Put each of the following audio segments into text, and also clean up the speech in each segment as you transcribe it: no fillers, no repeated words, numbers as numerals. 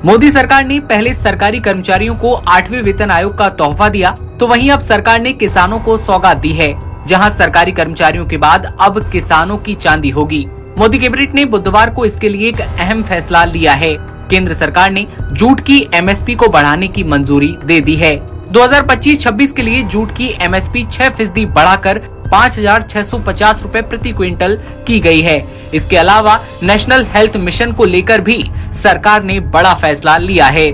मोदी सरकार ने पहले सरकारी कर्मचारियों को 8वें वेतन आयोग का तोहफा दिया, तो वहीं अब सरकार ने किसानों को सौगात दी है, जहां सरकारी कर्मचारियों के बाद अब किसानों की चांदी होगी। मोदी कैबिनेट ने बुधवार को इसके लिए एक अहम फैसला लिया है। केंद्र सरकार ने जूट की एमएसपी को बढ़ाने की मंजूरी दे दी है। 2025-26 के लिए जूट की एमएसपी 6% बढ़ाकर 5,650 रूपए प्रति क्विंटल की गई है। इसके अलावा नेशनल हेल्थ मिशन को लेकर भी सरकार ने बड़ा फैसला लिया है।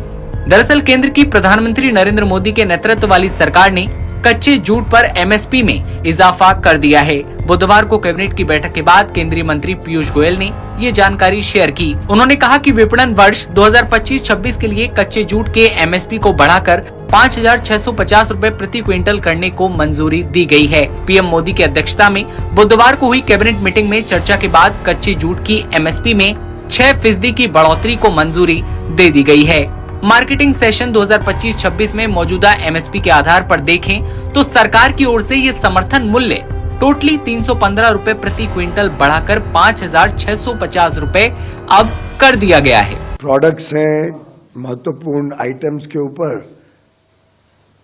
दरअसल केंद्र की प्रधानमंत्री नरेंद्र मोदी के नेतृत्व वाली सरकार ने कच्चे जूट पर एमएसपी में इजाफा कर दिया है। बुधवार को कैबिनेट की बैठक के बाद केंद्रीय मंत्री पीयूष गोयल ने ये जानकारी शेयर की। उन्होंने कहा कि विपणन वर्ष 2025-26 के लिए कच्चे जूट के एमएसपी को बढ़ाकर 5,650 रूपए प्रति क्विंटल करने को मंजूरी दी गई है। पीएम मोदी की अध्यक्षता में बुधवार को हुई कैबिनेट मीटिंग में चर्चा के बाद कच्चे जूट की एमएसपी में 6% की बढ़ोतरी को मंजूरी दे दी गई है। मार्केटिंग सेशन 2025-26 में मौजूदा एमएसपी के आधार पर देखें तो सरकार की ओर से ये समर्थन मूल्य टोटली 315 रूपए प्रति क्विंटल बढ़ाकर 5,650 रूपए अब कर दिया गया है। प्रोडक्ट्स हैं, महत्वपूर्ण आइटम्स के ऊपर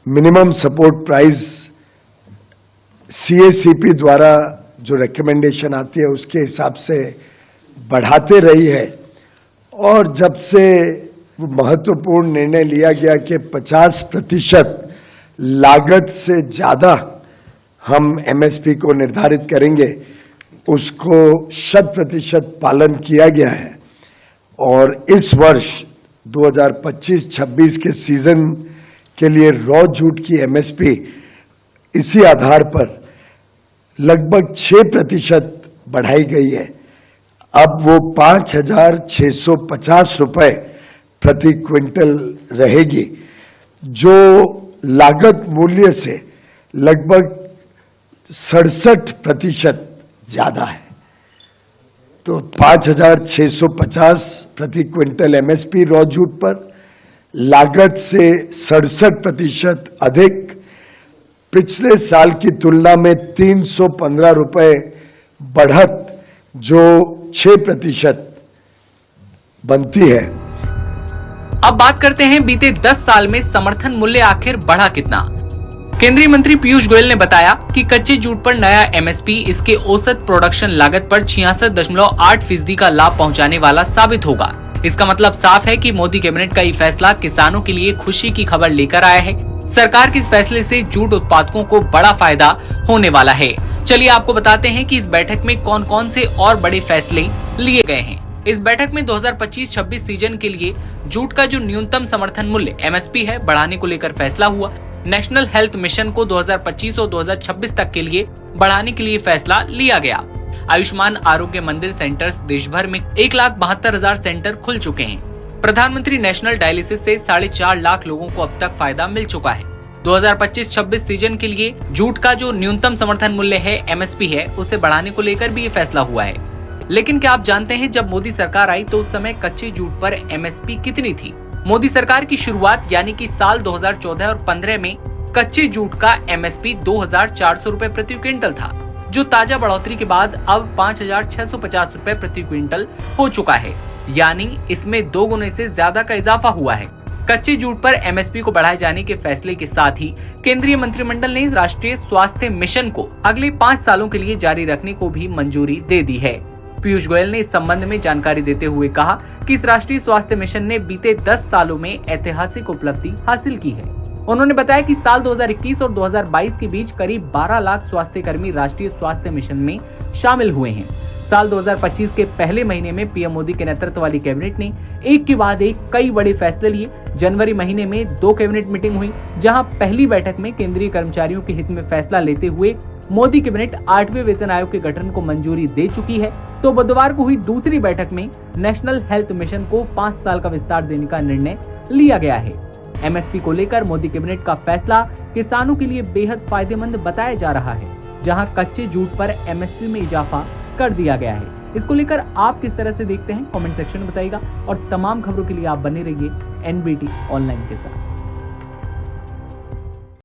मिनिमम सपोर्ट प्राइस सीएसीपी द्वारा जो रिकमेंडेशन आती है उसके हिसाब से बढ़ाते रही है। और जब से महत्वपूर्ण निर्णय लिया गया कि 50% लागत से ज्यादा हम एमएसपी को निर्धारित करेंगे, उसको 100% पालन किया गया है। और इस वर्ष 2025-26 के सीजन के लिए रॉ जूट की एमएसपी इसी आधार पर लगभग 6% बढ़ाई गई है। अब वो 5,650 रुपए प्रति क्विंटल रहेगी, जो लागत मूल्य से लगभग 67% ज्यादा है। तो 5,650 प्रति क्विंटल एमएसपी रॉ जूट पर, लागत से 67% अधिक, पिछले साल की तुलना में 315 रुपए बढ़त, जो 6% बनती है। अब बात करते हैं बीते 10 साल में समर्थन मूल्य आखिर बढ़ा कितना। केंद्रीय मंत्री पीयूष गोयल ने बताया कि कच्चे जूट पर नया एमएसपी इसके औसत प्रोडक्शन लागत पर 66.8% का लाभ पहुंचाने वाला साबित होगा। इसका मतलब साफ है कि मोदी कैबिनेट का ये फैसला किसानों के लिए खुशी की खबर लेकर आया है। सरकार के इस फैसले से जूट उत्पादकों को बड़ा फायदा होने वाला है। चलिए आपको बताते हैं कि इस बैठक में कौन कौन से और बड़े फैसले लिए गए हैं। इस बैठक में 2025-26 सीजन के लिए जूट का जो न्यूनतम समर्थन मूल्य एमएसपी है बढ़ाने को लेकर फैसला हुआ। नेशनल हेल्थ मिशन को 2025 और 2026 तक के लिए बढ़ाने के लिए फैसला लिया गया। आयुष्मान आरोग्य मंदिर सेंटर्स देश भर में 1,72,000 सेंटर खुल चुके हैं। प्रधानमंत्री नेशनल डायलिसिस से 4.5 लाख लोगों को अब तक फायदा मिल चुका है। 2025-26 सीजन के लिए जूट का जो न्यूनतम समर्थन मूल्य है एमएसपी है उसे बढ़ाने को लेकर भी ये फैसला हुआ है। लेकिन क्या आप जानते हैं जब मोदी सरकार आई तो उस समय कच्चे जूट पर एमएसपी कितनी थी? मोदी सरकार की शुरुआत यानी कि साल 2014 और 15 में कच्चे जूट का एमएसपी 2,400 रूपए प्रति क्विंटल था, जो ताजा बढ़ोतरी के बाद अब 5,650 रूपए प्रति क्विंटल हो चुका है। यानी इसमें 2 गुने से ज्यादा का इजाफा हुआ है। कच्चे जूट पर एमएसपी को बढ़ाए जाने के फैसले के साथ ही केंद्रीय मंत्रिमंडल ने राष्ट्रीय स्वास्थ्य मिशन को अगले 5 सालों के लिए जारी रखने को भी मंजूरी दे दी है। पीयूष गोयल ने इस संबंध में जानकारी देते हुए कहा कि इस राष्ट्रीय स्वास्थ्य मिशन ने बीते 10 सालों में ऐतिहासिक उपलब्धि हासिल की है। उन्होंने बताया कि साल 2021 और 2022 के बीच करीब 12 लाख स्वास्थ्य कर्मी राष्ट्रीय स्वास्थ्य मिशन में शामिल हुए हैं। साल 2025 के पहले महीने में पीएम मोदी के नेतृत्व वाली कैबिनेट ने एक के बाद एक कई बड़े फैसले लिए। जनवरी महीने में 2 कैबिनेट मीटिंग हुई, जहां पहली बैठक में केंद्रीय कर्मचारियों के हित में फैसला लेते हुए मोदी कैबिनेट 8वें वेतन आयोग के गठन को मंजूरी दे चुकी है। तो बुधवार को हुई दूसरी बैठक में नेशनल हेल्थ मिशन को 5 साल का विस्तार देने का निर्णय लिया गया है। एमएसपी को लेकर मोदी कैबिनेट का फैसला किसानों के लिए बेहद फायदेमंद बताया जा रहा है, जहां कच्चे जूट पर एमएसपी में इजाफा कर दिया गया है। इसको लेकर आप किस तरह से देखते हैं कमेंट सेक्शन में बताइएगा और तमाम खबरों के लिए आप बने रहिए एनबीटी ऑनलाइन के साथ।